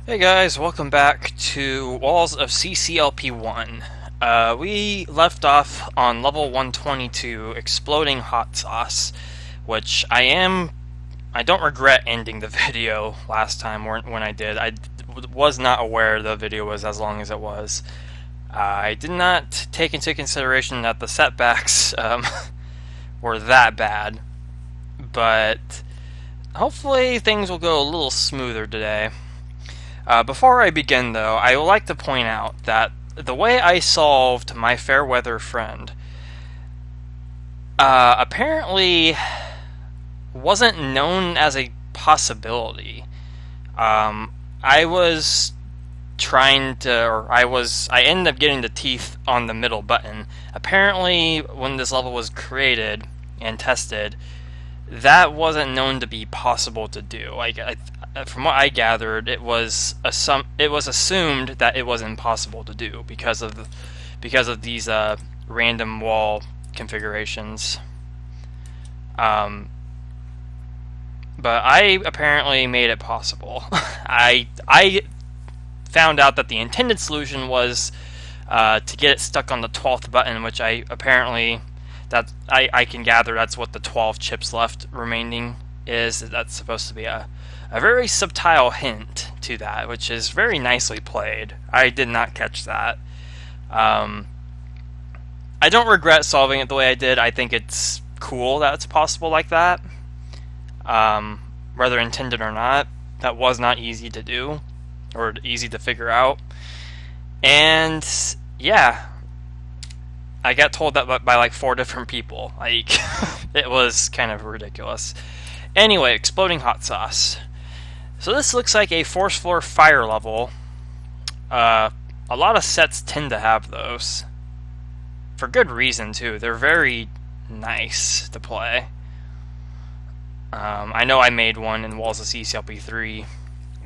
Hey guys, welcome back to Walls of CCLP1. We left off on level 122, Exploding Hot Sauce, which I don't regret ending the video last time when I did. I was not aware the video was as long as it was. I did not take into consideration that the setbacks were that bad, but hopefully things will go a little smoother today. Before I begin, though, I would like to point out that the way I solved my fair weather friend apparently wasn't known as a possibility. I was trying to, or I ended up getting the teeth on the middle button. Apparently, when this level was created and tested, that wasn't known to be possible to do. From what I gathered, it was assumed that it was impossible to do because of these random wall configurations. But I apparently made it possible. I found out that the intended solution was to get it stuck on the 12th button, which I can gather that's what the 12 chips left remaining is. That's supposed to be a very subtle hint to that, which is very nicely played. I did not catch that. I don't regret solving it the way I did. I think it's cool that it's possible like that. Whether intended or not, that was not easy to do, or easy to figure out. And yeah, I got told that by like 4 different people. Like, it was kind of ridiculous. Anyway, Exploding Hot Sauce. So this looks like a force floor fire level. A lot of sets tend to have those. For good reason, too. They're very nice to play. I know I made one in Walls of CCLP3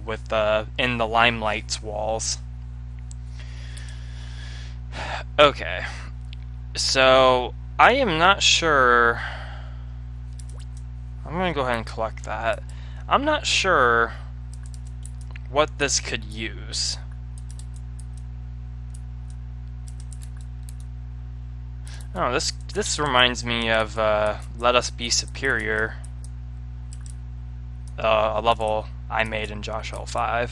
with in the Limelights walls. Okay. So, I am not sure. I'm going to go ahead and collect that. I'm not sure what this could use. Oh, this reminds me of Let Us Be Superior, a level I made in WoCCLP1.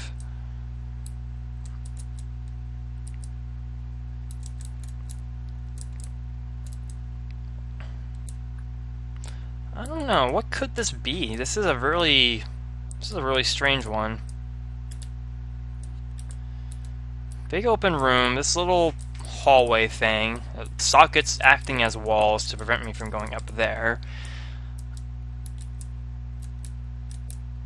I don't know, what could this be? This is a really strange one. Big open room, this little hallway thing, sockets acting as walls to prevent me from going up there.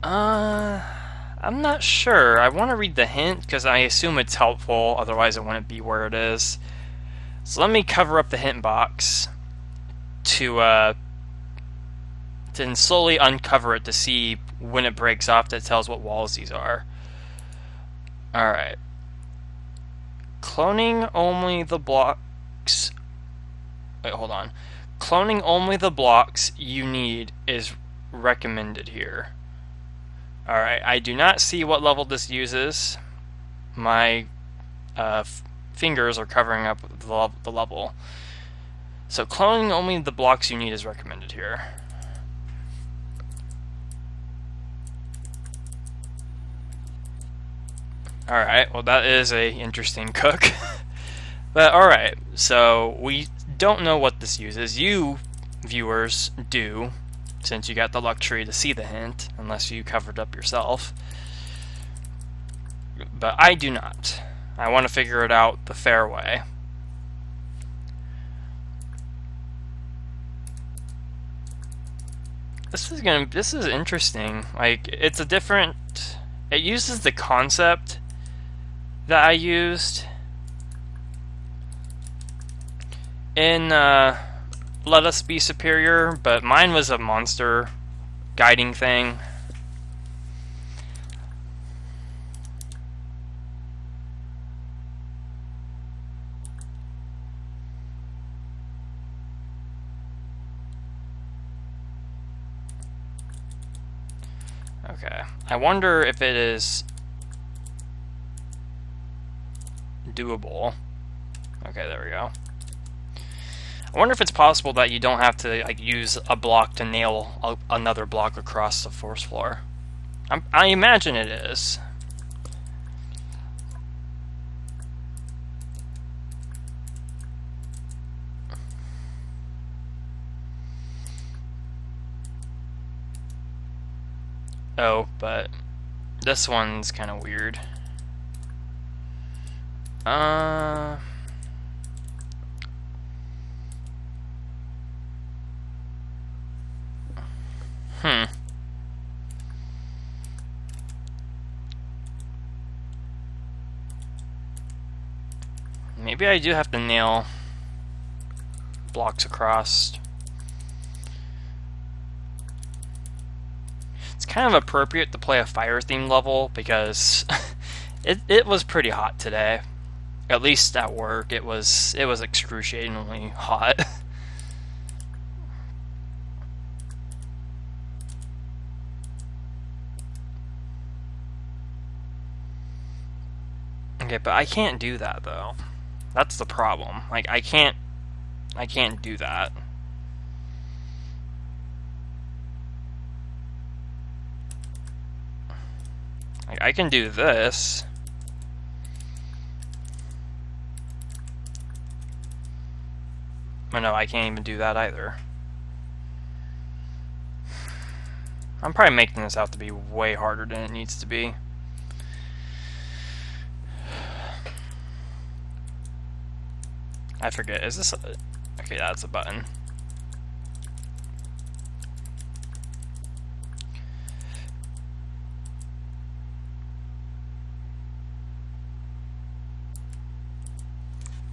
I'm not sure. I want to read the hint because I assume it's helpful, otherwise it wouldn't be where it is. So let me cover up the hint box to slowly uncover it to see when it breaks off that tells what walls these are. Alright. Cloning only the blocks... Wait, hold on. Cloning only the blocks you need is recommended here. Alright, I do not see what level this uses. My fingers are covering up the level. So cloning only the blocks you need is recommended here. Alright, well that is a interesting cook. But alright, so we don't know what this uses. You, viewers, do, since you got the luxury to see the hint, unless you covered up yourself. But I do not. I want to figure it out the fair way. This is interesting. Like, it's a different... It uses the concept that I used in Let Us Be Superior, but mine was a monster guiding thing. Okay, I wonder if it is doable. Okay, there we go. I wonder if it's possible that you don't have to like use a block to nail another block across the force floor. I imagine it is. Oh, but this one's kind of weird. Maybe I do have to nail blocks across. It's kind of appropriate to play a fire theme level because it was pretty hot today. At least at work, it was excruciatingly hot. Okay, but I can't do that though. That's the problem. Like I can't do that. Like, I can do this. But no, I can't even do that either. I'm probably making this out to be way harder than it needs to be. I forget, is this okay, that's a button.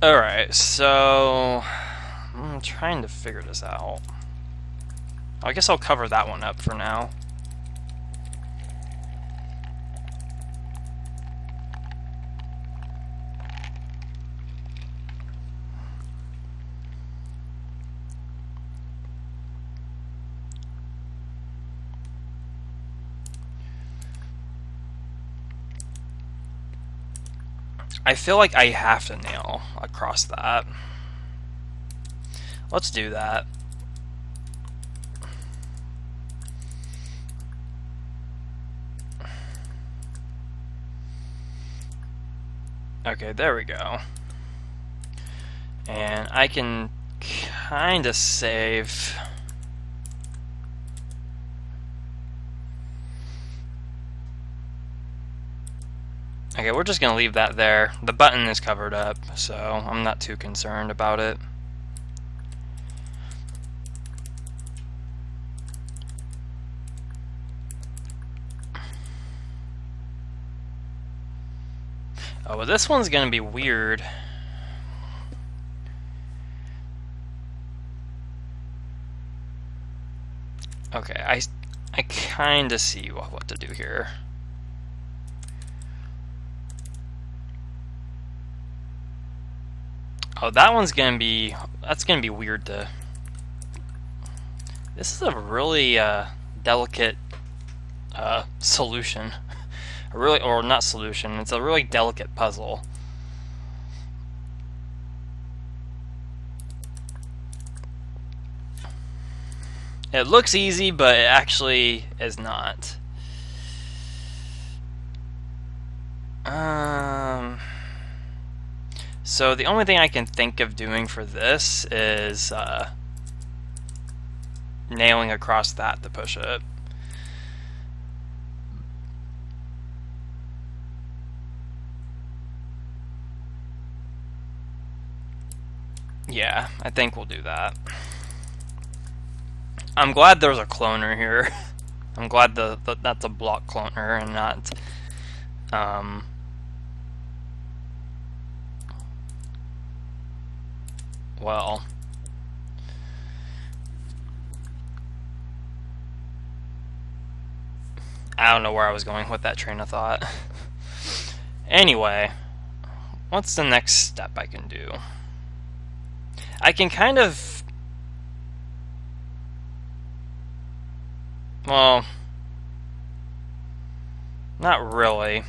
Alright, so I'm trying to figure this out. I guess I'll cover that one up for now. I feel like I have to nail across that. Let's do that. Okay, there we go. And I can kind of save. Okay, we're just going to leave that there. The button is covered up, so I'm not too concerned about it. Oh, well, this one's going to be weird. Okay, I kind of see what to do here. Oh, that one's gonna be, that's gonna be weird to. This is a really delicate solution. Or not solution, it's a really delicate puzzle. It looks easy, but it actually is not. So the only thing I can think of doing for this is nailing across that to push it. Yeah, I think we'll do that. I'm glad there's a cloner here. I'm glad that's a block cloner and not well, I don't know where I was going with that train of thought. Anyway, what's the next step I can do? I can kind of, well, not really.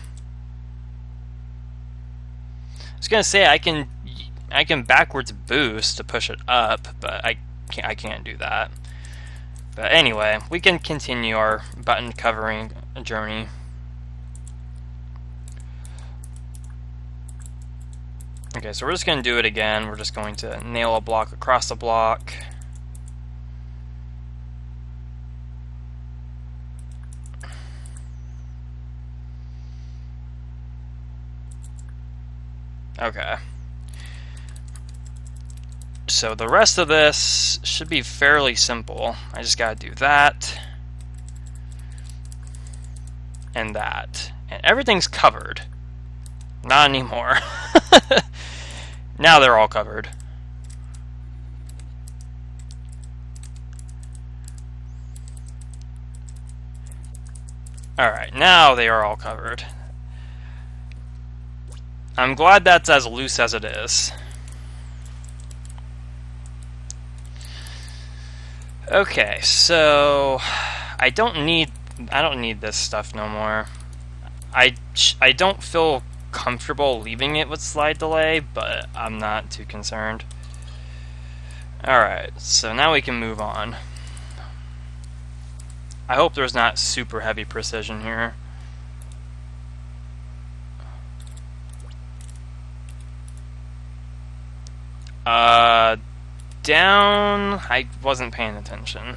gonna say I can backwards boost to push it up, but I can't do that. But anyway, we can continue our button covering journey. Okay, so we're just gonna do it again. We're just going to nail a block across a block. Okay. So the rest of this should be fairly simple. I just gotta do that and that. And everything's covered. Not anymore. Now they're all covered. Alright, now they are all covered. I'm glad that's as loose as it is. Okay, so I don't need this stuff no more. I don't feel comfortable leaving it with slide delay, but I'm not too concerned. Alright, so now we can move on. I hope there's not super heavy precision here. Down, I wasn't paying attention.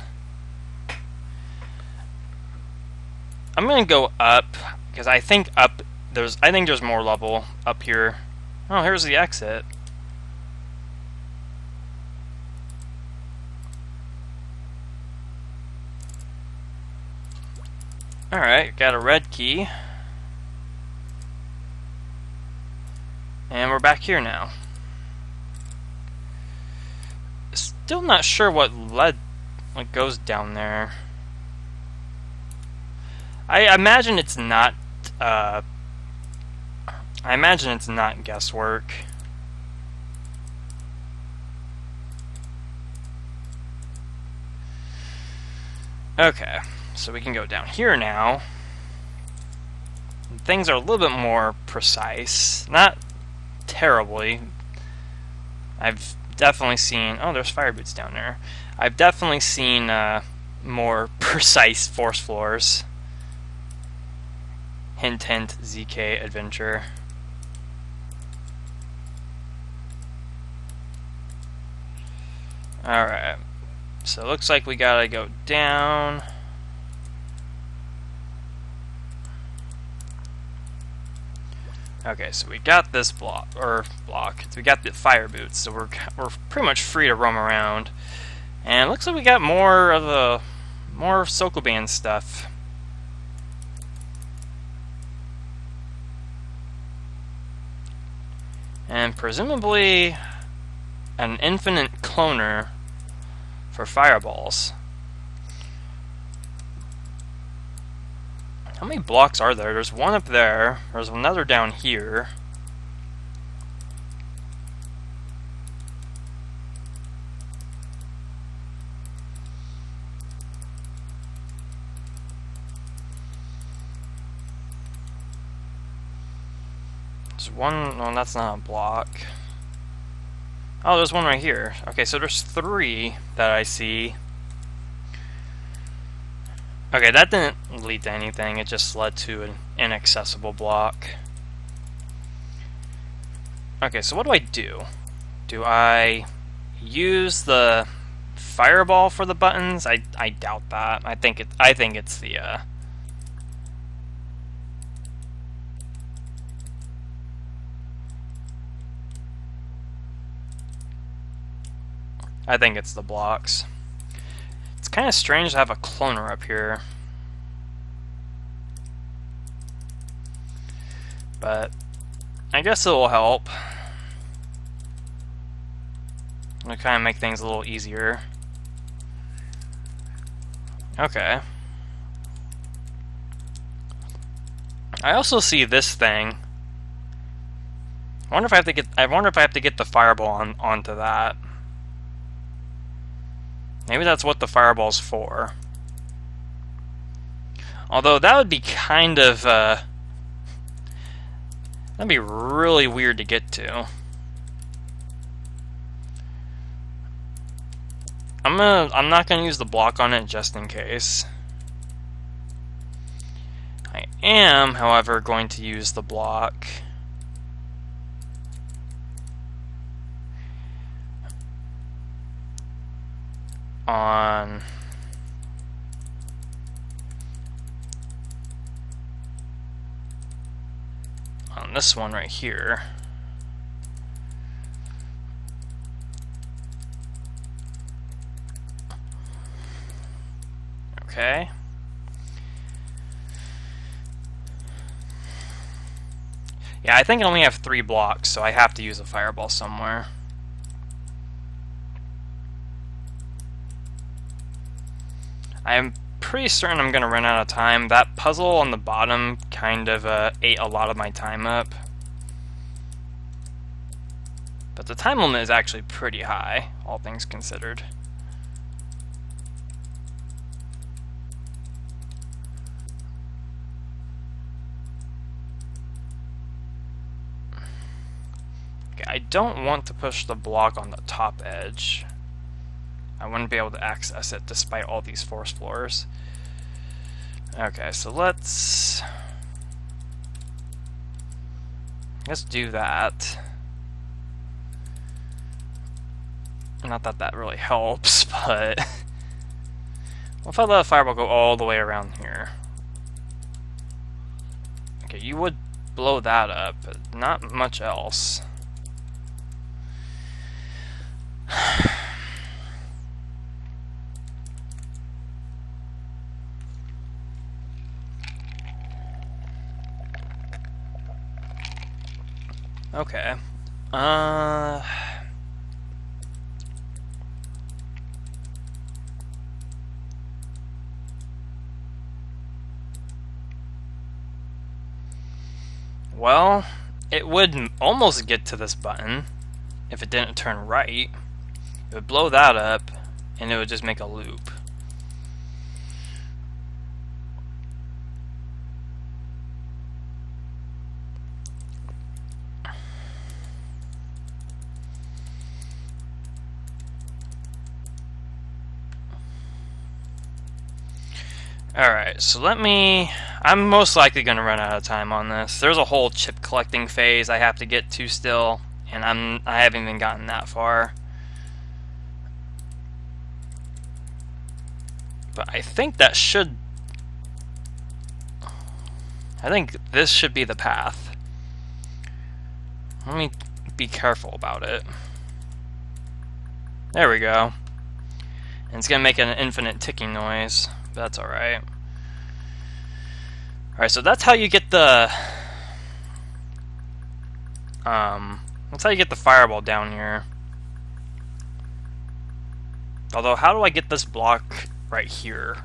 I'm gonna go up because I think there's more level up here. Oh, here's the exit. Alright, got a red key. And we're back here now. Still not sure what goes down there. I imagine it's not guesswork. Okay, so we can go down here now. Things are a little bit more precise. Not terribly. I've definitely seen... Oh, there's fire boots down there. I've definitely seen more precise force floors. Hint, hint, ZK Adventure. Alright. So it looks like we gotta go down. Okay, so we got this block. So we got the fire boots, so we're pretty much free to roam around. And it looks like we got more Sokoban stuff. And presumably an infinite cloner for fireballs. How many blocks are there? There's one up there. There's another down here. There's one... No, that's not a block. Oh, there's one right here. Okay, so there's 3 that I see. Okay, that didn't lead to anything. It just led to an inaccessible block. Okay, so what do I do? Do I use the fireball for the buttons? I doubt that. I think it's the I think it's the blocks. It's kind of strange to have a cloner up here. But I guess it will help. It'll kind of make things a little easier. Okay. I also see this thing. I wonder if I have to get the fireball onto that. Maybe that's what the fireball's for. Although that would be kind of that'd That'd be really weird to get to. I'm not gonna use the block on it just in case. I am, however, going to use the block on this one right here. Okay. Yeah, I think I only have 3 blocks, so I have to use a fireball somewhere. I'm pretty certain I'm going to run out of time. That puzzle on the bottom kind of ate a lot of my time up. But the time limit is actually pretty high, all things considered. Okay, I don't want to push the block on the top edge. I wouldn't be able to access it despite all these force floors. Okay, so let's do that. Not that that really helps, but what if I let a fireball go all the way around here? Okay, you would blow that up, but not much else. Okay. Well, it would almost get to this button if it didn't turn right. It would blow that up, and it would just make a loop. Alright, so I'm most likely going to run out of time on this. There's a whole chip collecting phase I have to get to still, and I haven't even gotten that far. But I think this should be the path. Let me be careful about it. There we go. And it's going to make an infinite ticking noise. That's alright. Alright, so that's how you get the fireball down here. Although, how do I get this block right here?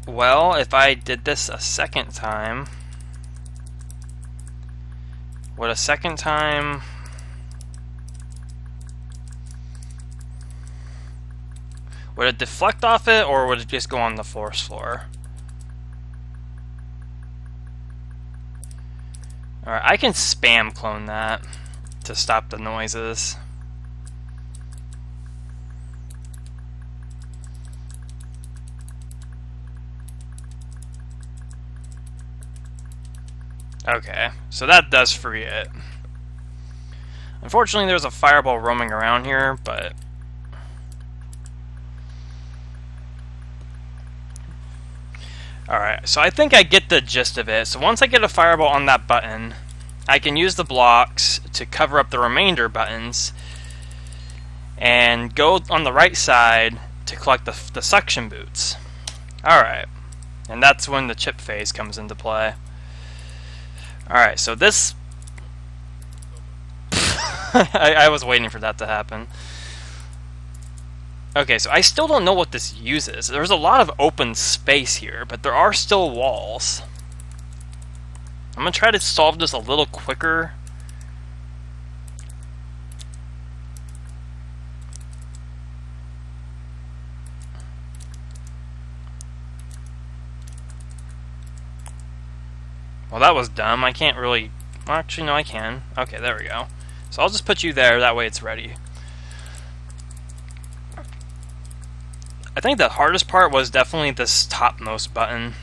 Well, if I did this a second time, would a second time... Would it deflect off it, or would it just go on the force floor? Alright, I can spam clone that to stop the noises. Okay, so that does free it. Unfortunately, there's a fireball roaming around here, but... Alright, so I think I get the gist of it. So once I get a fireball on that button, I can use the blocks to cover up the remainder buttons and go on the right side to collect the suction boots. Alright, and that's when the chip phase comes into play. Alright, so this... I was waiting for that to happen. Okay, so I still don't know what this uses. There's a lot of open space here, but there are still walls. I'm gonna try to solve this a little quicker. Well, that was dumb. I can't really... Well, actually, no, I can. Okay, there we go. So I'll just put you there, that way it's ready. I think the hardest part was definitely this topmost button.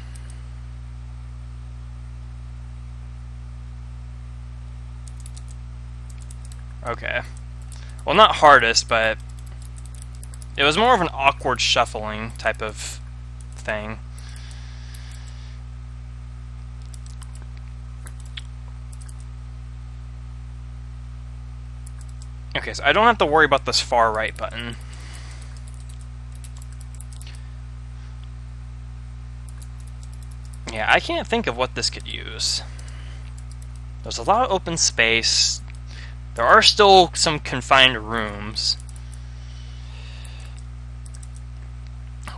Okay. Well, not hardest, but it was more of an awkward shuffling type of thing. Okay, so I don't have to worry about this far right button. Yeah, I can't think of what this could use. There's a lot of open space. There are still some confined rooms.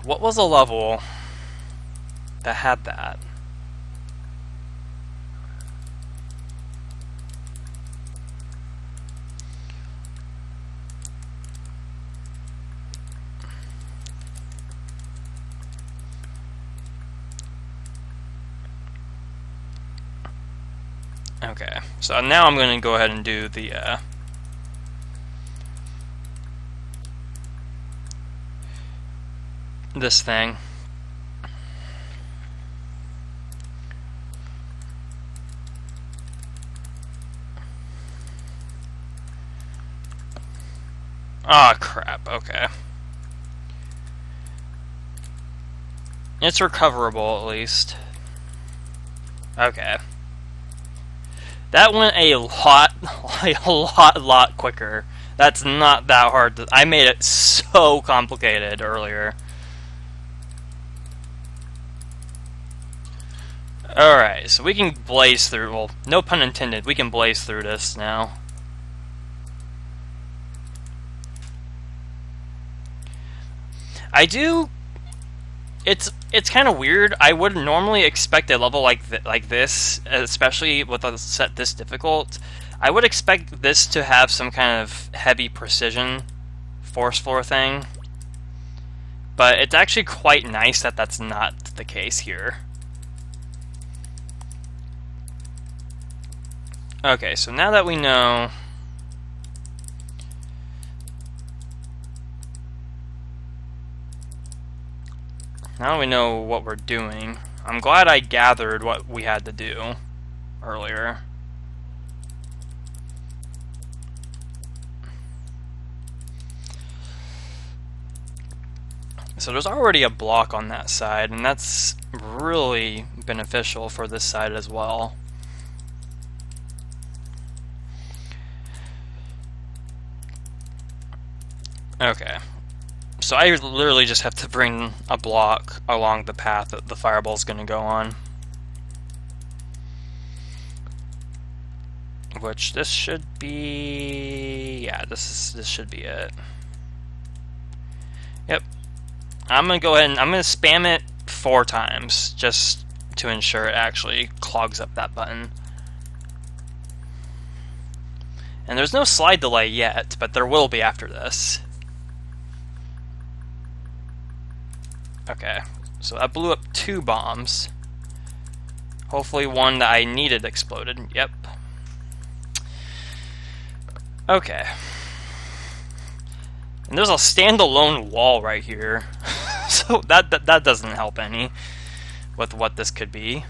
What was a level that had that? Okay, so now I'm going to go ahead and do the this thing. Ah, crap, okay. It's recoverable, at least. Okay. That went a lot quicker. That's not that hard. I made it so complicated earlier. Alright, so we can blaze through, well, no pun intended, we can blaze through this now. It's kind of weird. I would normally expect a level like this, especially with a set this difficult. I would expect this to have some kind of heavy precision force floor thing. But it's actually quite nice that that's not the case here. Okay, so now that we know... Now we know what we're doing. I'm glad I gathered what we had to do earlier. So there's already a block on that side, and that's really beneficial for this side as well. Okay. So I literally just have to bring a block along the path that the fireball's going to go on. Which this should be... yeah, this should be it. Yep. I'm going to go ahead and I'm going to spam it 4 times just to ensure it actually clogs up that button. And there's no slide delay yet, but there will be after this. Okay, so that blew up 2 bombs. Hopefully one that I needed exploded. Yep. Okay. And there's a standalone wall right here. So that doesn't help any with what this could be.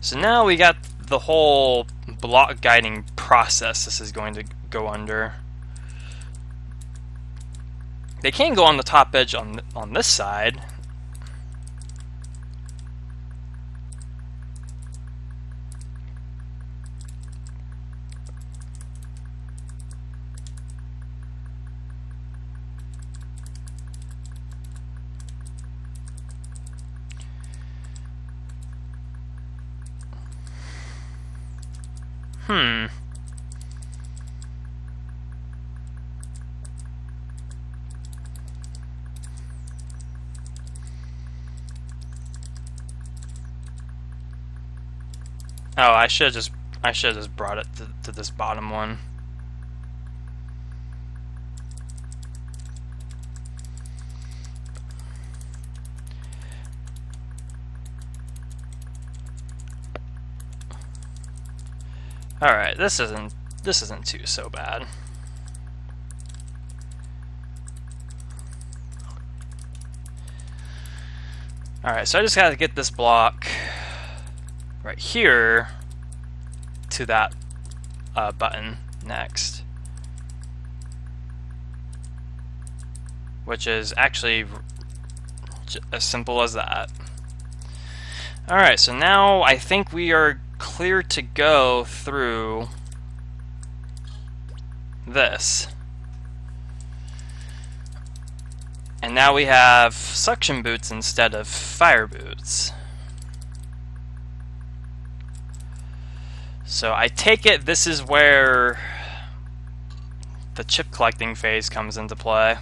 So now we got the whole block guiding process this is going to go under. They can go on the top edge on this side. Oh, I should have just brought it to this bottom one. All right, this isn't too so bad. All right, so I just got to get this block right here to that button next, which is actually as simple as that. All right, so now I think we are clear to go through this. And now we have suction boots instead of fire boots. So I take it this is where the chip collecting phase comes into play.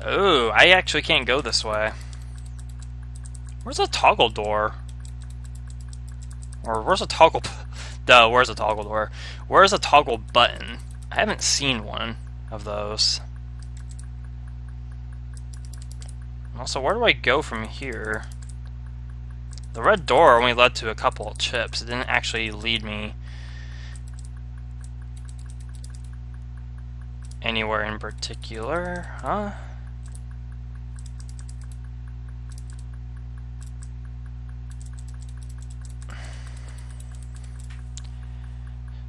Ooh, I actually can't go this way. Where's a toggle door? Or where's a toggle... Duh, where's a toggle door? Where's a toggle button? I haven't seen one of those. Also, where do I go from here? The red door only led to a couple of chips. It didn't actually lead me anywhere in particular, huh?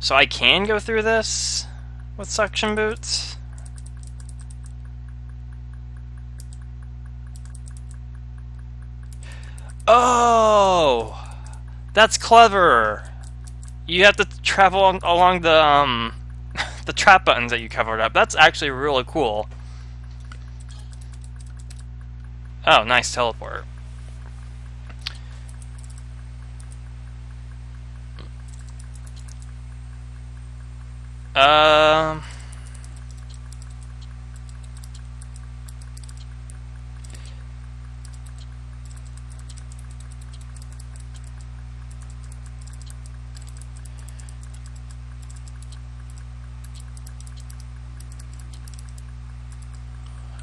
So I can go through this with suction boots? Oh! That's clever! You have to travel along the, the trap buttons that you covered up. That's actually really cool. Oh, nice teleport.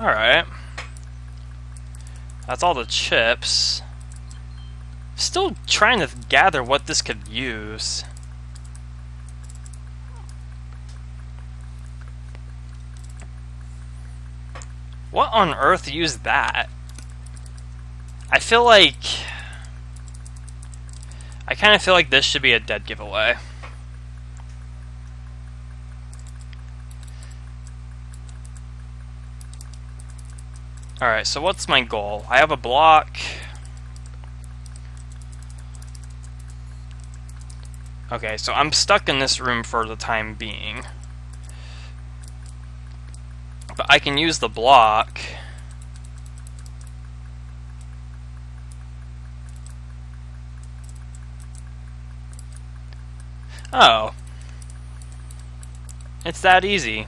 Alright. That's all the chips. Still trying to gather what this could use. What on earth used that? I feel like... I kind of feel like this should be a dead giveaway. Alright, so what's my goal? I have a block. Okay, so I'm stuck in this room for the time being. But I can use the block. Oh. It's that easy.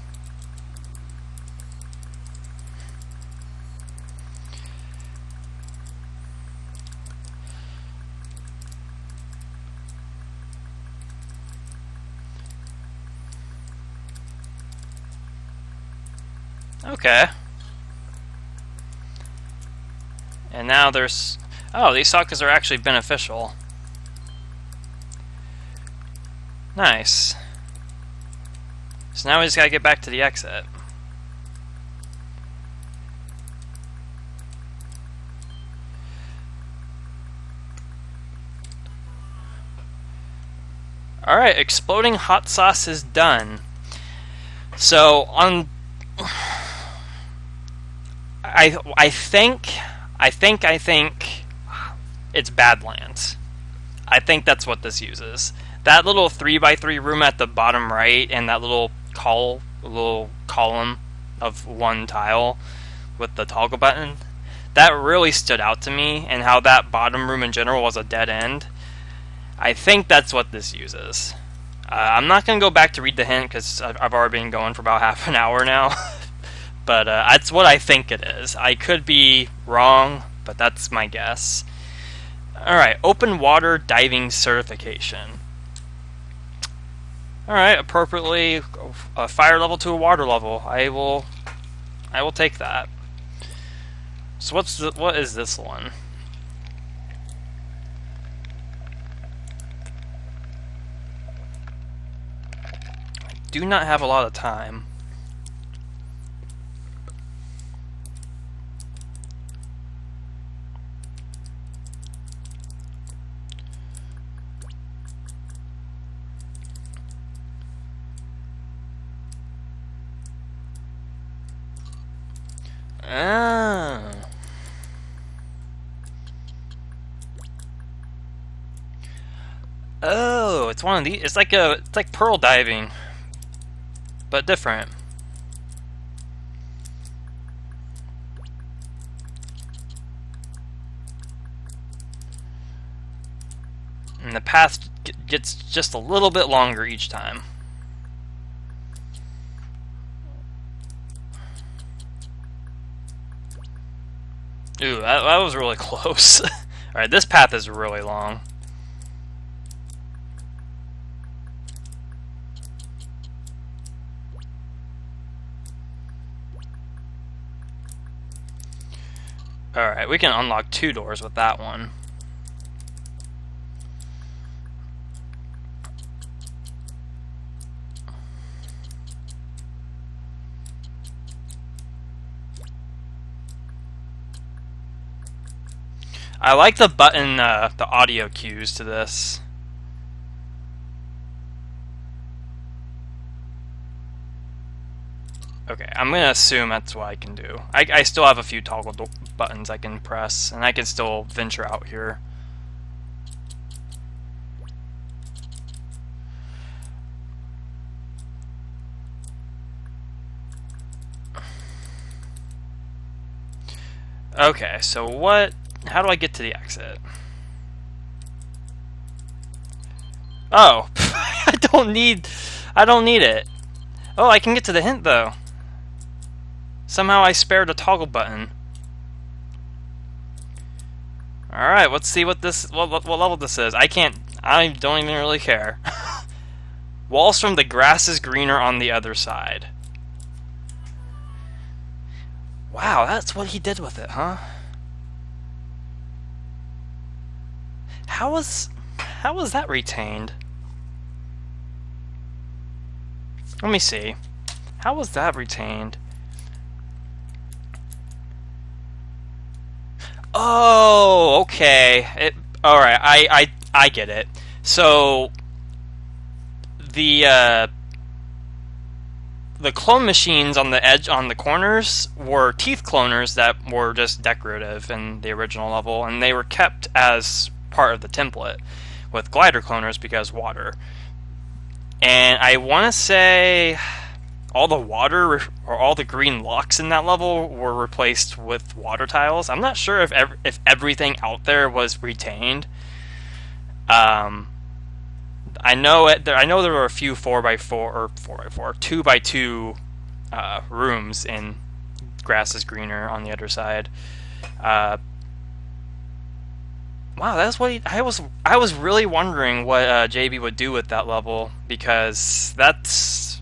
Okay. And now there's... Oh, these sockets are actually beneficial. Nice. So now we just gotta get back to the exit. Alright, exploding hot sauce is done. So, on... I think it's Badlands. I think that's what this uses. That little 3x3 room at the bottom right, and that little column of one tile with the toggle button, that really stood out to me, and how that bottom room in general was a dead end. I think that's what this uses. I'm not going to go back to read the hint because I've already been going for about half an hour now. But that's what I think it is. I could be wrong, but that's my guess. Alright, open water diving certification. Alright, appropriately a fire level to a water level. I will take that. So what is this one? I do not have a lot of time. Oh, it's one of these. It's like pearl diving, but different. And the path gets just a little bit longer each time. Ooh, that was really close. Alright, this path is really long. Alright, we can unlock 2 doors with that one. I like the button, the audio cues to this. Okay, I'm gonna assume that's what I can do. I still have a few toggle buttons I can press, and I can still venture out here. Okay, so how do I get to the exit? Oh, I don't need it. Oh, I can get to the hint though. Somehow I spared a toggle button. Alright, let's see what level this is. I don't even really care. Walls from the grass is greener on the other side. Wow, that's what he did with it, huh? How was that retained? Let me see. How was that retained? Oh, okay. Alright, I get it. So the clone machines on the edge, on the corners, were teeth cloners that were just decorative in the original level, and they were kept as part of the template with glider cloners because water. And I want to say all the water or all the green locks in that level were replaced with water tiles. I'm not sure if everything out there was retained. I know there were a few 4x4 or 4x4, 2x2 rooms in Grass is Greener on the other side. Wow, that's what I was really wondering what JB would do with that level, because that's,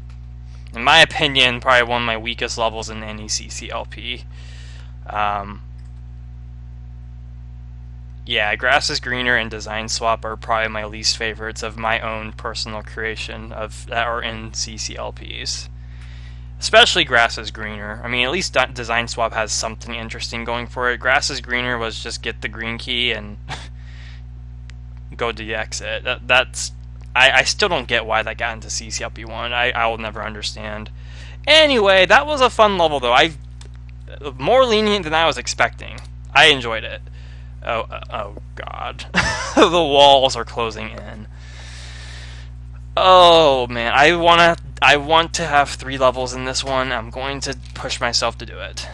in my opinion, probably one of my weakest levels in any CCLP. Yeah, Grass is Greener and Design Swap are probably my least favorites of my own personal creation that are in CCLPs. Especially Grass is Greener. I mean, at least Design Swap has something interesting going for it. Grass is Greener was just get the green key and go to the exit. I still don't get why that got into CCLP1. I will never understand. Anyway, that was a fun level though. More lenient than I was expecting. I enjoyed it. Oh God. The walls are closing in. Oh man, I want to have 3 levels in this one. I'm going to push myself to do it.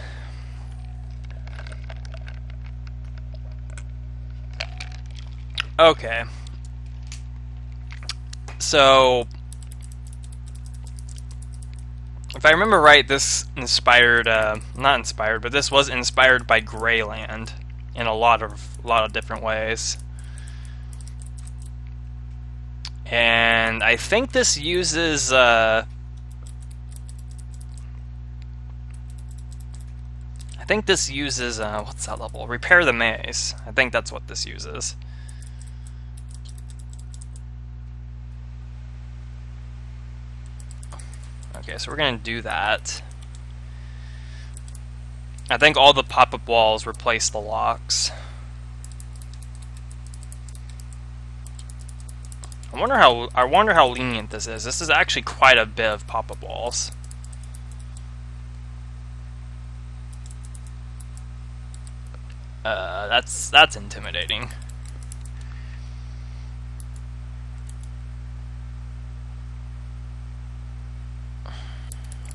Okay. So, if I remember right, this inspired, not inspired, but this was inspired by Greyland in a lot of different ways. And I think this uses, I think this uses, what's that level? Repair the Maze. I think that's what this uses. Okay, so we're gonna do that. I think all the pop-up walls replace the locks. I wonder how lenient this is. This is actually quite a bit of pop-up walls. That's intimidating.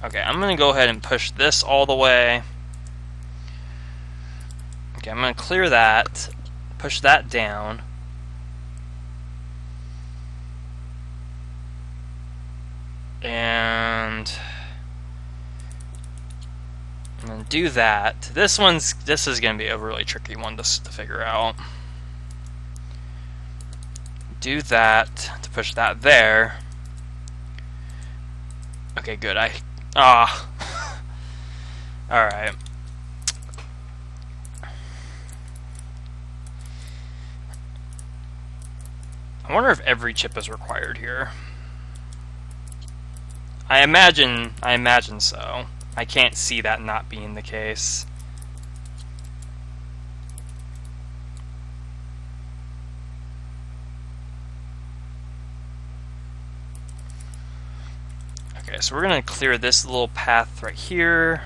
Okay, I'm gonna go ahead and push this all the way. Okay, I'm gonna clear that, push that down. And I'm gonna do that. This is gonna be a really tricky one to figure out. Do that to push that there. Okay, good. Alright. I wonder if every chip is required here. I imagine so. I can't see that not being the case. Okay, so we're gonna clear this little path right here.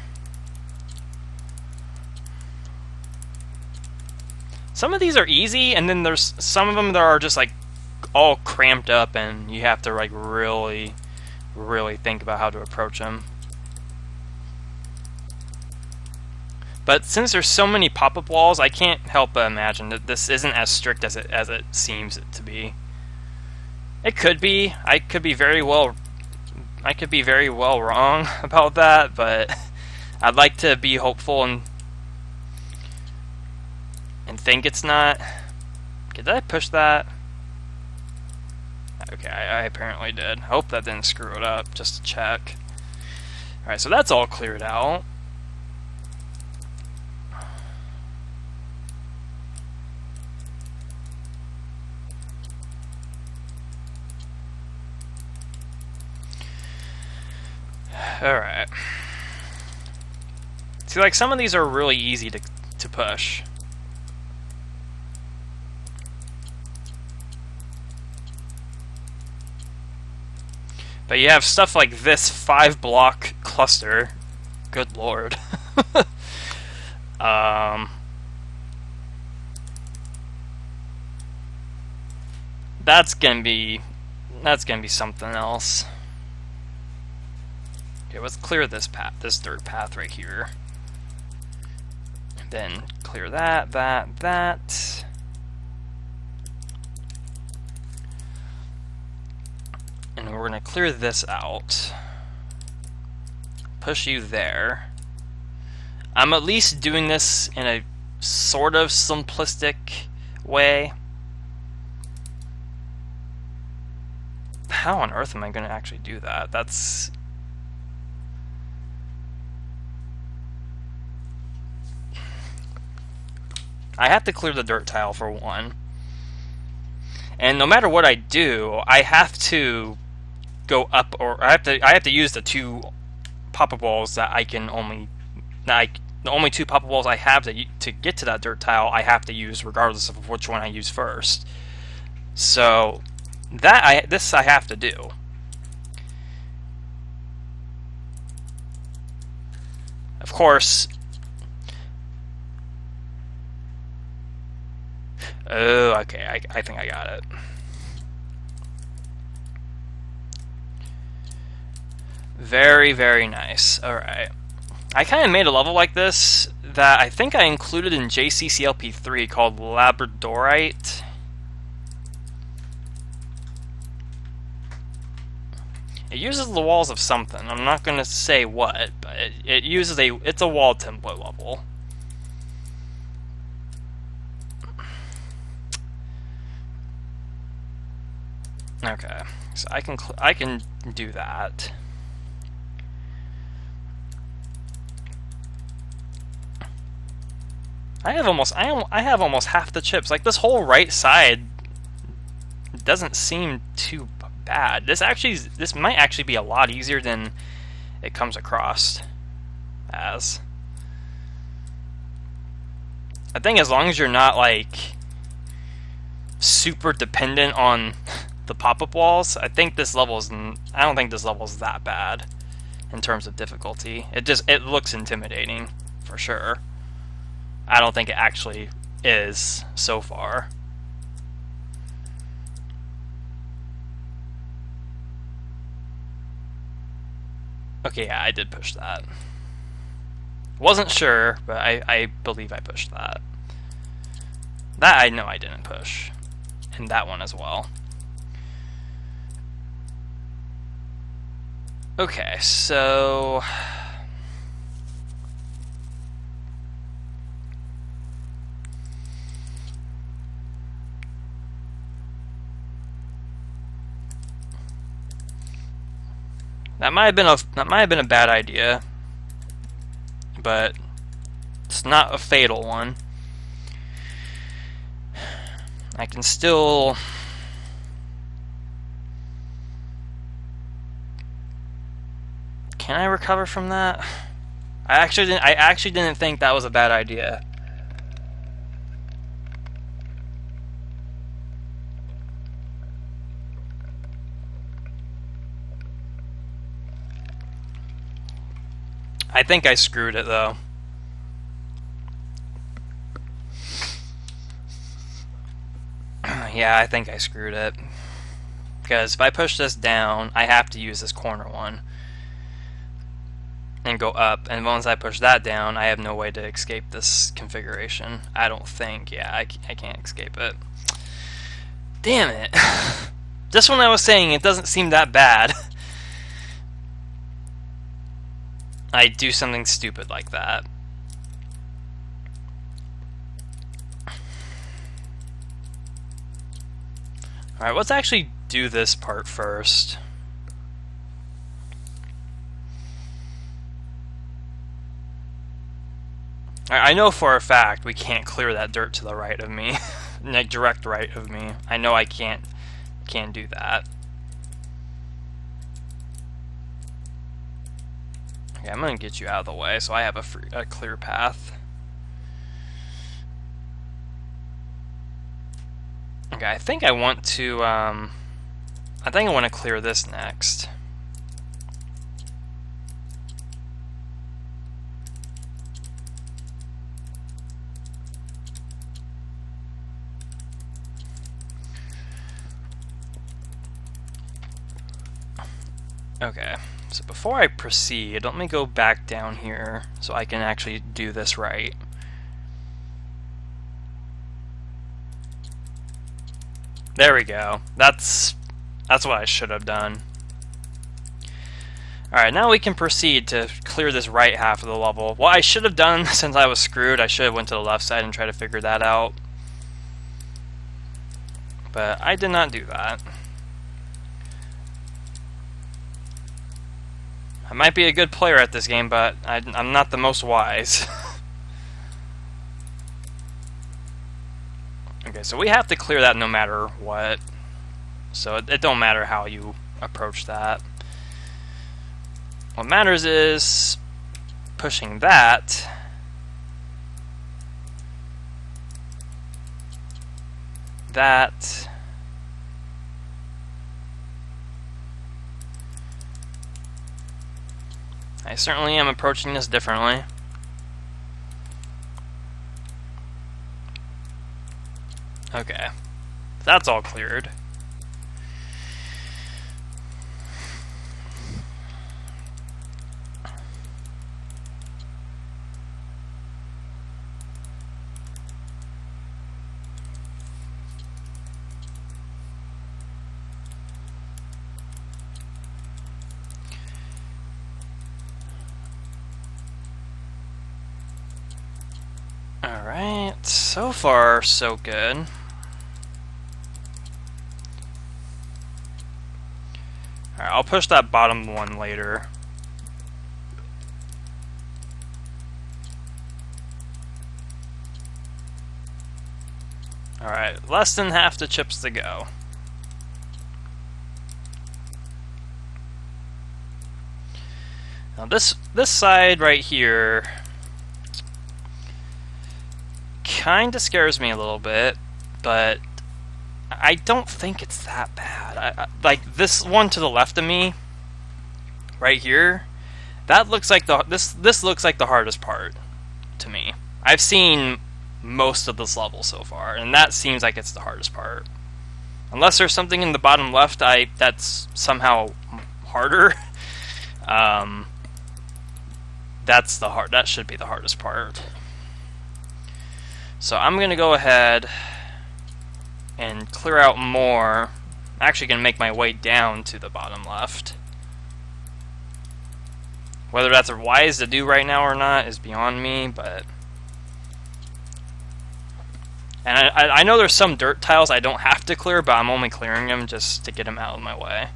Some of these are easy, and then there's some of them that are just like all cramped up, and you have to like really think about how to approach them. But since there's so many pop-up walls, I can't help but imagine that this isn't as strict as it seems to be. It could be. I could be very well wrong about that, but I'd like to be hopeful and think it's not. Okay, did I push that? Okay, I apparently did. I hope that didn't screw it up, just to check. Alright, so that's all cleared out. Alright. See, like, some of these are really easy to push. But you have stuff like this 5-block cluster. Good lord. That's gonna be something else. Okay, let's clear this path, this third path right here. Then clear that. And we're going to clear this out. Push you there. I'm at least doing this in a sort of simplistic way. How on earth am I going to actually do that? I have to clear the dirt tile for one. And no matter what I do, I have to go up, or I have to use the two pop-up walls that I can only, the only two pop-up walls I have to get to that dirt tile. I have to use regardless of which one I use first. So this I have to do. Of course. Oh, okay. I think I got it. Very, very nice. Alright. I kind of made a level like this that I think I included in WoCCLP1 called Labradorite. It uses the walls of something. I'm not going to say what, but it uses it's a wall template level. Okay, so I can do that. I have almost half the chips. Like, this whole right side doesn't seem too bad. This might actually be a lot easier than it comes across as. I think as long as you're not like super dependent on the pop-up walls, I don't think this level is that bad in terms of difficulty. It looks intimidating for sure. I don't think it actually is so far. Okay, yeah, I did push that. Wasn't sure, but I believe I pushed that. That I know I didn't push. And that one as well. Okay, so... That might have been a bad idea, but it's not a fatal one. I can still... Can I recover from that? I actually didn't think that was a bad idea. I think I screwed it though. Yeah, I think I screwed it. Because if I push this down, I have to use this corner one. And go up. And once I push that down, I have no way to escape this configuration. I don't think. Yeah, I can't escape it. Damn it. Just when I was saying it doesn't seem that bad, I do something stupid like that. Alright, let's actually do this part first. I know for a fact we can't clear that dirt to the right of me. Like, direct right of me. I know I can't do that. Okay, I'm gonna get you out of the way so I have a clear path. Okay, I think I want to clear this next. Okay, so before I proceed, let me go back down here so I can actually do this right. There we go. That's what I should have done. Alright, now we can proceed to clear this right half of the level. What I should have done, since I was screwed, I should have went to the left side and tried to figure that out. But I did not do that. I might be a good player at this game, but I'm not the most wise. Okay, so we have to clear that no matter what. So it don't matter how you approach that. What matters is pushing that. That. I certainly am approaching this differently. Okay, that's all cleared. Alright, so far so good. Alright, I'll push that bottom one later. Alright, less than half the chips to go. Now this side right here kinda scares me a little bit, but I don't think it's that bad. Like this one to the left of me, right here, that looks like this looks like the hardest part to me. I've seen most of this level so far, and that seems like it's the hardest part. Unless there's something in the bottom left that's somehow harder. That should be the hardest part. So I'm gonna go ahead and clear out more. I'm actually gonna make my way down to the bottom left. Whether that's wise to do right now or not is beyond me, but... And I know there's some dirt tiles I don't have to clear, but I'm only clearing them just to get them out of my way.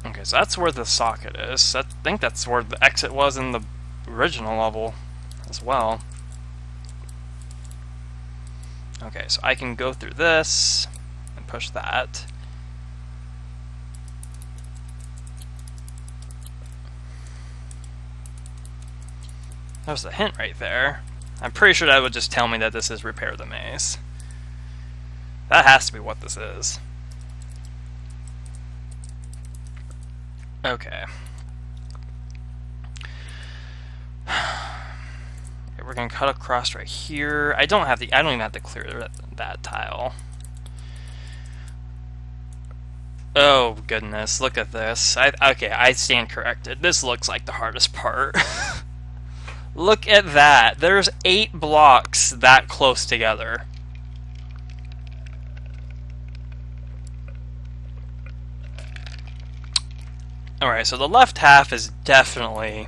Okay, so that's where the socket is. I think that's where the exit was in the original level as well. Okay, so I can go through this and push that. There's a hint right there. I'm pretty sure that would just tell me that this is repair the maze. That has to be what this is. Okay. We're gonna cut across right here. I don't even have to clear that tile. Oh goodness, look at this. Okay, I stand corrected. This looks like the hardest part. Look at that. There's 8 blocks that close together. Alright, so the left half is definitely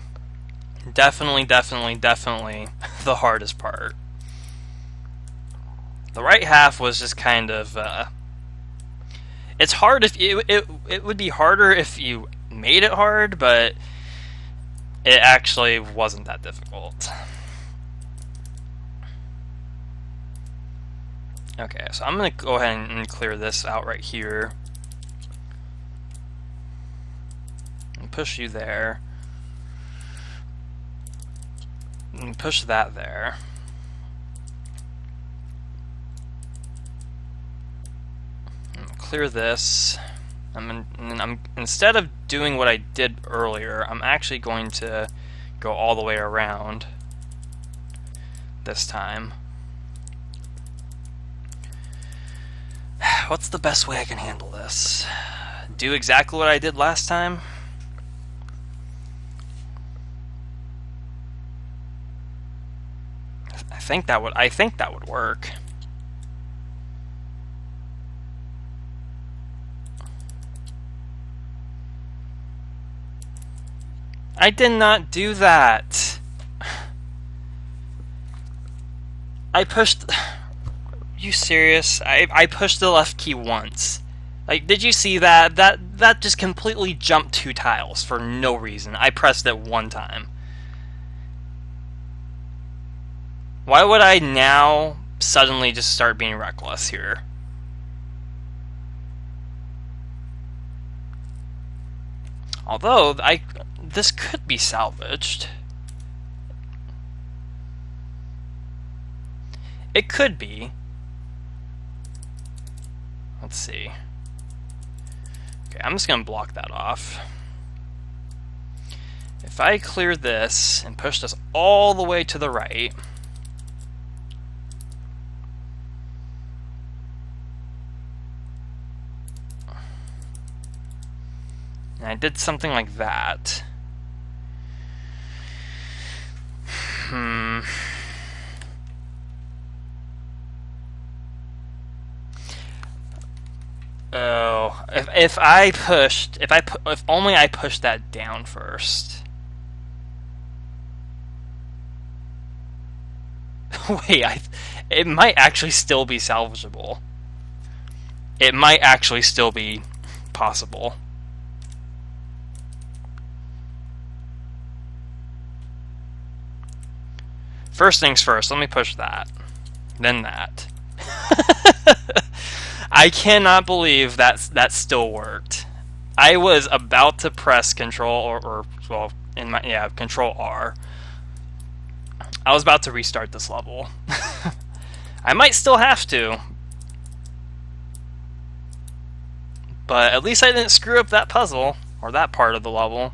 the hardest part. The right half was just kind of, it's hard if it would be harder if you made it hard, but it actually wasn't that difficult. Okay, so I'm gonna go ahead and clear this out right here. And push you there. And push that there. And clear this. Instead of doing what I did earlier, I'm actually going to go all the way around this time. What's the best way I can handle this? Do exactly what I did last time? I think that would work. I did not do that. I pushed... You serious? I pushed the left key once. Like, did you see that? That just completely jumped 2 tiles for no reason. I pressed it 1 time. Why would I now suddenly just start being reckless here? Although, this could be salvaged. It could be. Let's see. Okay, I'm just gonna block that off. If I clear this and push this all the way to the right, and I did something like that. Oh, if only I pushed that down first. Wait, it might actually still be salvageable. It might actually still be possible. First things first, let me push that. Then that. I cannot believe that still worked. I was about to press Control Control R. I was about to restart this level. I might still have to, but at least I didn't screw up that puzzle or that part of the level.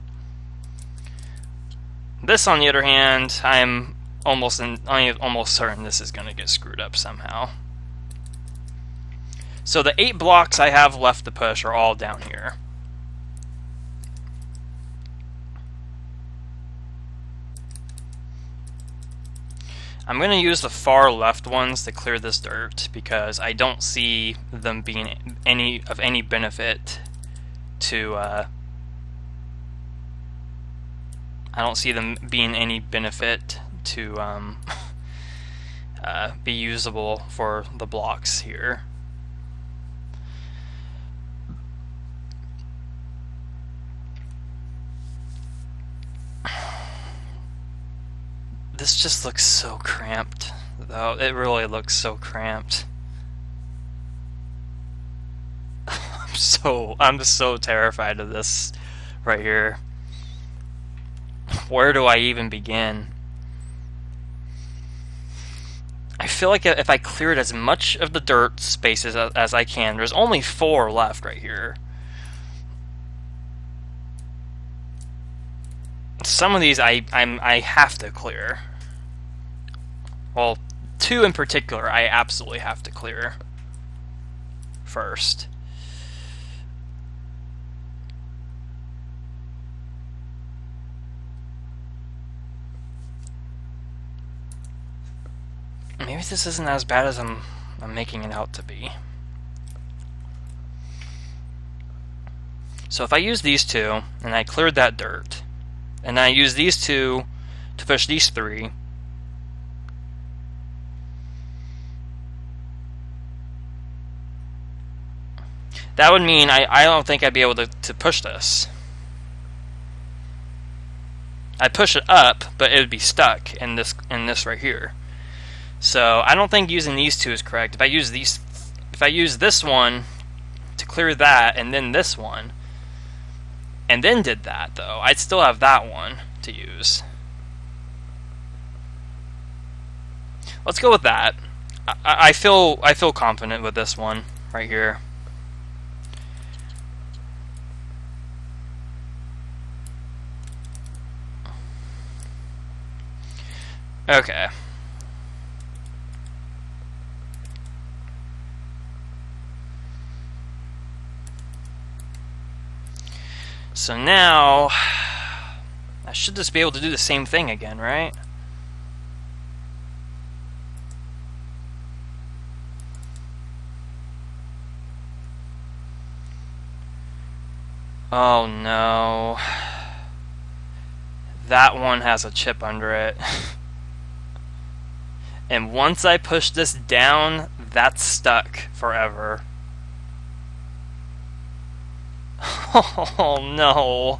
This, on the other hand, I'm almost certain this is going to get screwed up somehow. So the 8 blocks I have left to push are all down here. I'm going to use the far left ones to clear this dirt because I don't see them being of any benefit to I don't see them being any benefit to be usable for the blocks here. This just looks so cramped, though. It really looks so cramped. I'm so terrified of this right here. Where do I even begin? I feel like if I cleared as much of the dirt spaces as I can, there's only 4 left right here. Some of these I have to clear. Well, 2 in particular I absolutely have to clear first. Maybe this isn't as bad as I'm making it out to be. So if I use these 2, and I cleared that dirt, and I use these 2 to push these 3, that would mean I don't think I'd be able to push this. I'd push it up, but it would be stuck in this right here. So I don't think using these 2 is correct. If I use this one to clear that, and then this one, and then did that, though, I'd still have that one to use. Let's go with that. I feel confident with this one right here. Okay. So now, I should just be able to do the same thing again, right? Oh no. That one has a chip under it. And once I push this down, that's stuck forever. Oh no.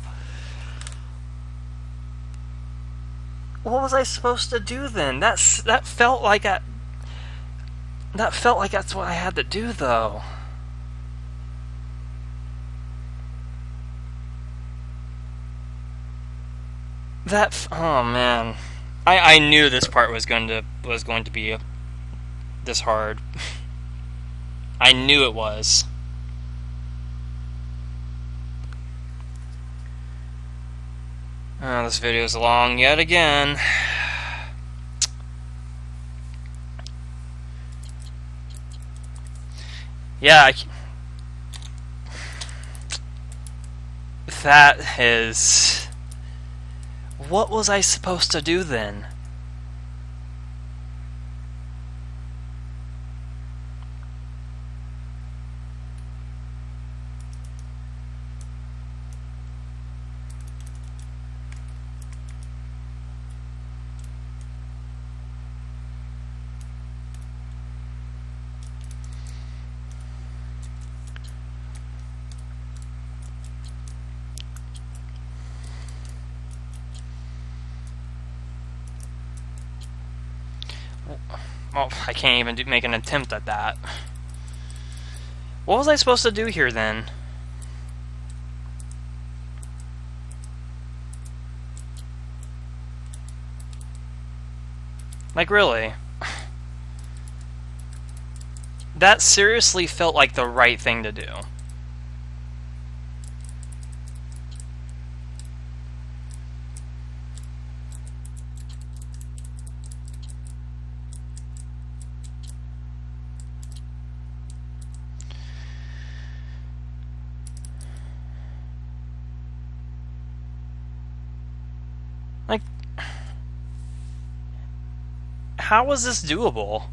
What was I supposed to do then? That felt like that's what I had to do, though. Oh man. I knew this part was going to be this hard. I knew it was. Oh, this video is long yet again. Yeah, that is... What was I supposed to do then? Well, I can't even make an attempt at that. What was I supposed to do here then? Like, really? That seriously felt like the right thing to do. Like, how was this doable?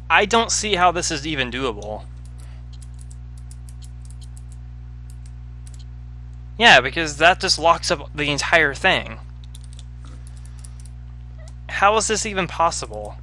I don't see how this is even doable. Yeah, because that just locks up the entire thing. How is this even possible?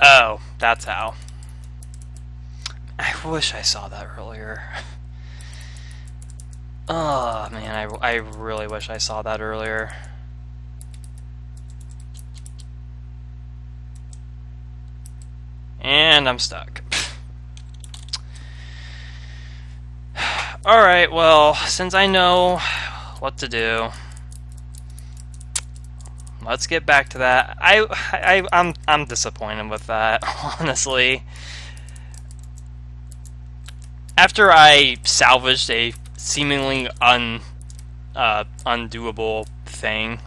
Oh, that's how. I wish I saw that earlier. Oh, man, I really wish I saw that earlier. And I'm stuck. Alright, well, since I know what to do, let's get back to that. I'm disappointed with that, honestly. After I salvaged a seemingly undoable thing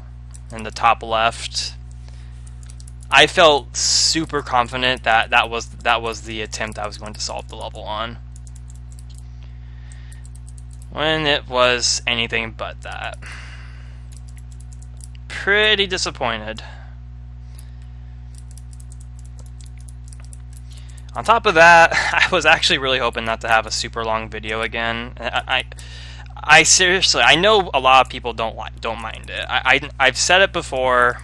in the top left, I felt super confident that that was the attempt I was going to solve the level on, when it was anything but that. Pretty disappointed. On top of that, I was actually really hoping not to have a super long video again. I seriously, I know a lot of people don't mind it. I've said it before,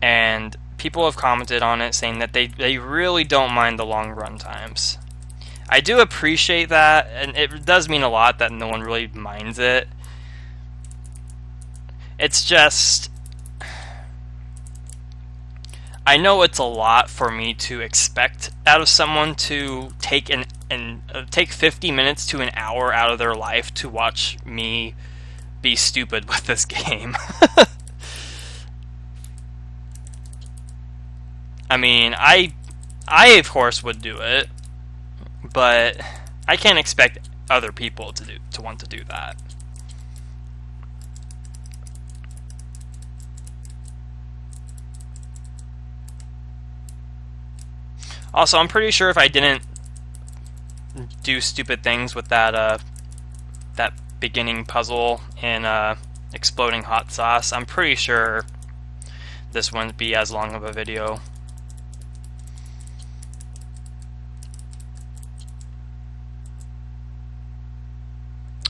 and people have commented on it saying that they really don't mind the long run times. I do appreciate that, and it does mean a lot that no one really minds it. It's just, I know it's a lot for me to expect out of someone to take take 50 minutes to an hour out of their life to watch me be stupid with this game. I mean, I of course would do it, but I can't expect other people to want to do that. Also, I'm pretty sure if I didn't do stupid things with that that beginning puzzle in Exploding Hot Sauce, I'm pretty sure this wouldn't be as long of a video.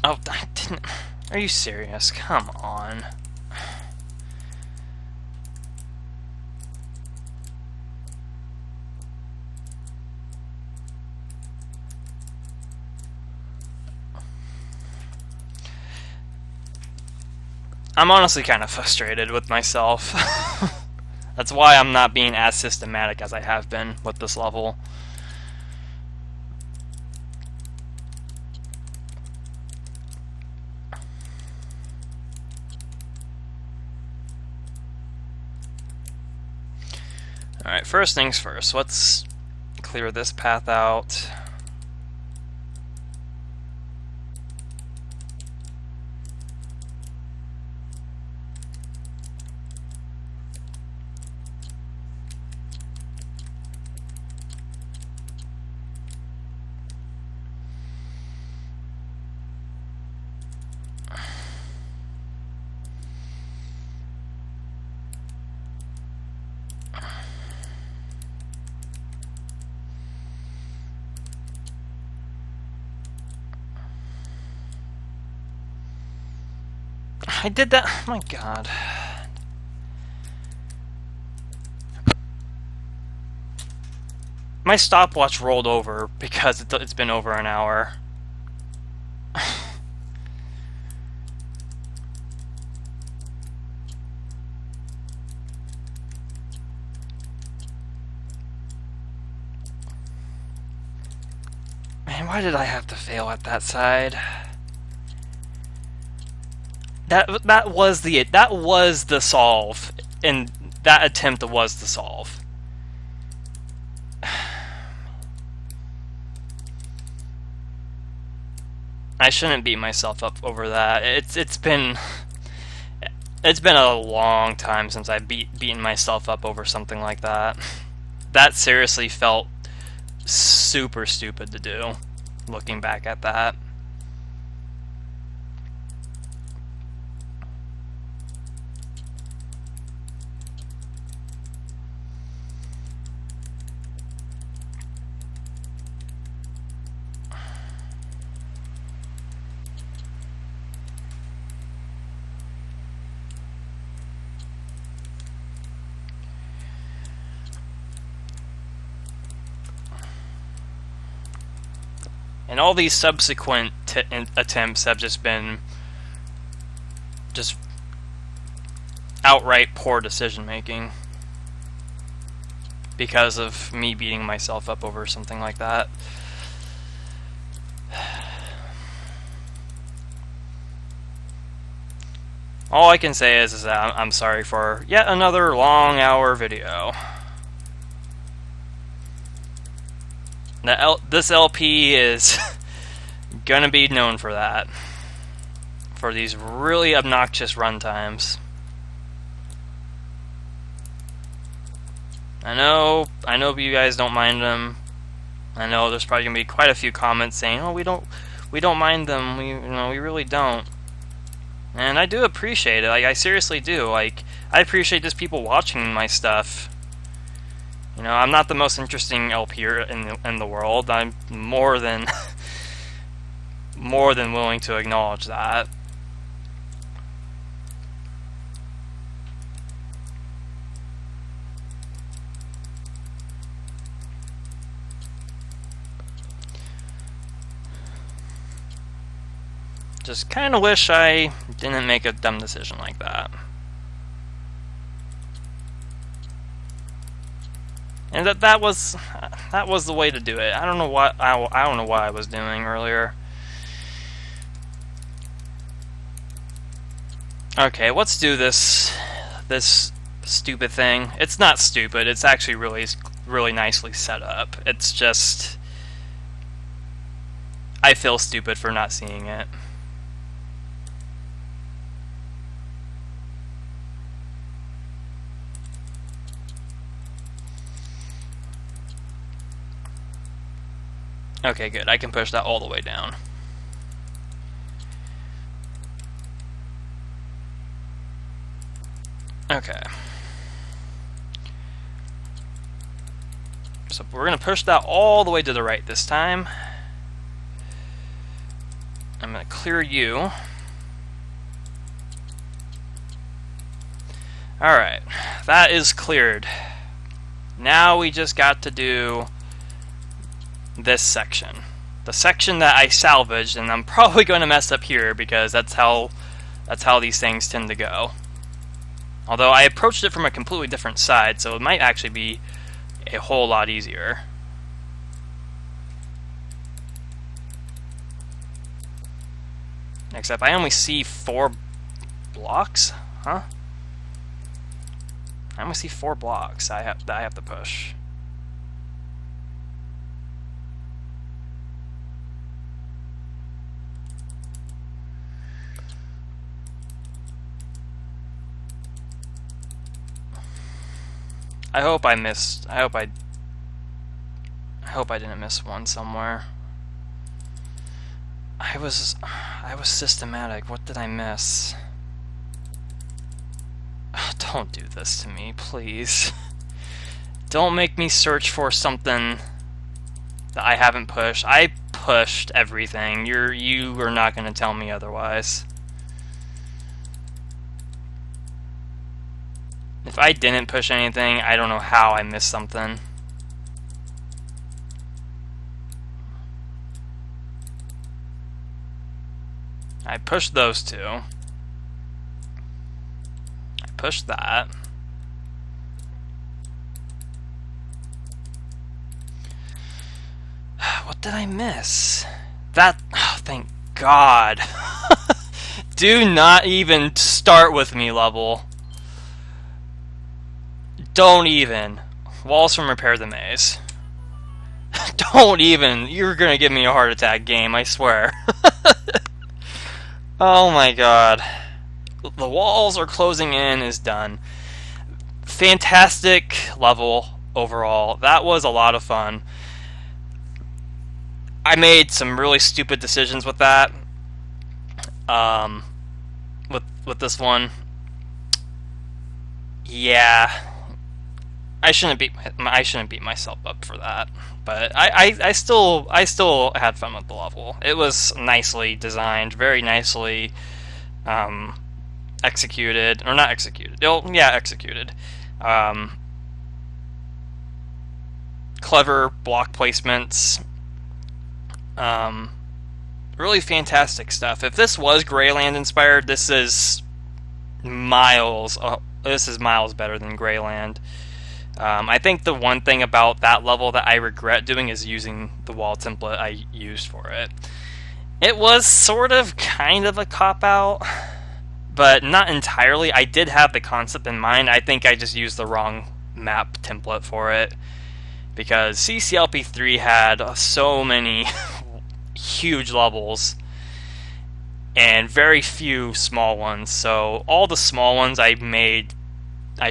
Oh, I didn't... Are you serious? Come on. I'm honestly kind of frustrated with myself. That's why I'm not being as systematic as I have been with this level. Alright, first things first, let's clear this path out. I did that. Oh my god. My stopwatch rolled over because it's been over an hour. Man, why did I have to fail at that side? That was the solve, and that attempt was the solve. I shouldn't beat myself up over that. It's been a long time since I've beaten myself up over something like that. That seriously felt super stupid to do, looking back at that. And all these subsequent attempts have just been outright poor decision making because of me beating myself up over something like that. All I can say is that I'm sorry for yet another long hour video. This LP is gonna be known for that. For these really obnoxious runtimes. I know you guys don't mind them. I know there's probably gonna be quite a few comments saying, "Oh, we don't mind them. We really don't." And I do appreciate it. Like, I seriously do. Like, I appreciate just people watching my stuff. You know, I'm not the most interesting LP in the world. I'm more than willing to acknowledge that. Just kind of wish I didn't make a dumb decision like that. And that was the way to do it. I don't know what I was doing earlier. Okay, let's do this stupid thing. It's not stupid. It's actually really nicely set up. It's just I feel stupid for not seeing it. Okay, good. I can push that all the way down. Okay. So we're going to push that all the way to the right this time. I'm going to clear you. Alright. That is cleared. Now we just got to do this section. The section that I salvaged, and I'm probably going to mess up here because that's how these things tend to go. Although I approached it from a completely different side, so it might actually be a whole lot easier. Except I only see 4 blocks? Huh? I only see 4 blocks that I have to push. I hope I didn't miss one somewhere. I was systematic. What did I miss? Oh, don't do this to me, please. Don't make me search for something that I haven't pushed. I pushed everything. You are not going to tell me otherwise. If I didn't push anything, I don't know how I missed something. I pushed those two. I pushed that. What did I miss? That... Oh, thank God. Do not even start with me, level. Don't even. Walls from Repair the Maze. Don't even. You're gonna give me a heart attack, game, I swear. Oh my God. The walls are closing in is done. Fantastic level overall. That was a lot of fun. I made some really stupid decisions with that. With this one. Yeah. I shouldn't beat myself up for that. But I still had fun with the level. It was nicely designed, very nicely executed, or not executed. Yeah, executed. Clever block placements. Really fantastic stuff. If this was Greyland inspired, this is miles better than Greyland. I think the one thing about that level that I regret doing is using the wall template I used for it. It was sort of kind of a cop-out, but not entirely. I did have the concept in mind. I think I just used the wrong map template for it, because CCLP3 had so many huge levels and very few small ones. So all the small ones I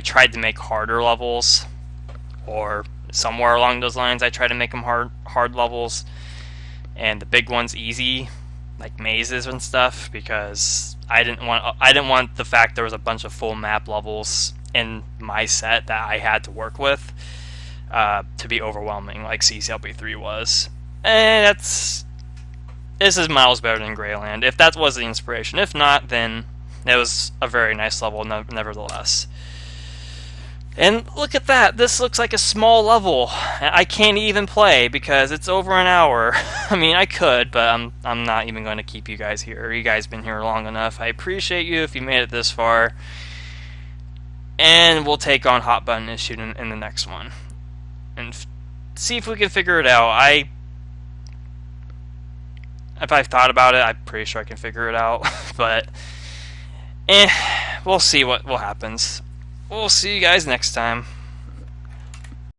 tried to make harder levels, or somewhere along those lines I tried to make them hard levels, and the big ones easy, like mazes and stuff, because I didn't want the fact there was a bunch of full map levels in my set that I had to work with to be overwhelming like CCLP3 was. And this is miles better than Greyland, if that was the inspiration. If not, then it was a very nice level nevertheless. And look at that, this looks like a small level. I can't even play because it's over an hour. I mean, I could, but I'm not even going to keep you guys here. You guys been here long enough. I appreciate you if you made it this far. And we'll take on Hot Button Issue in the next one. And see if we can figure it out. If I've thought about it, I'm pretty sure I can figure it out. But, we'll see what happens. We'll see you guys next time.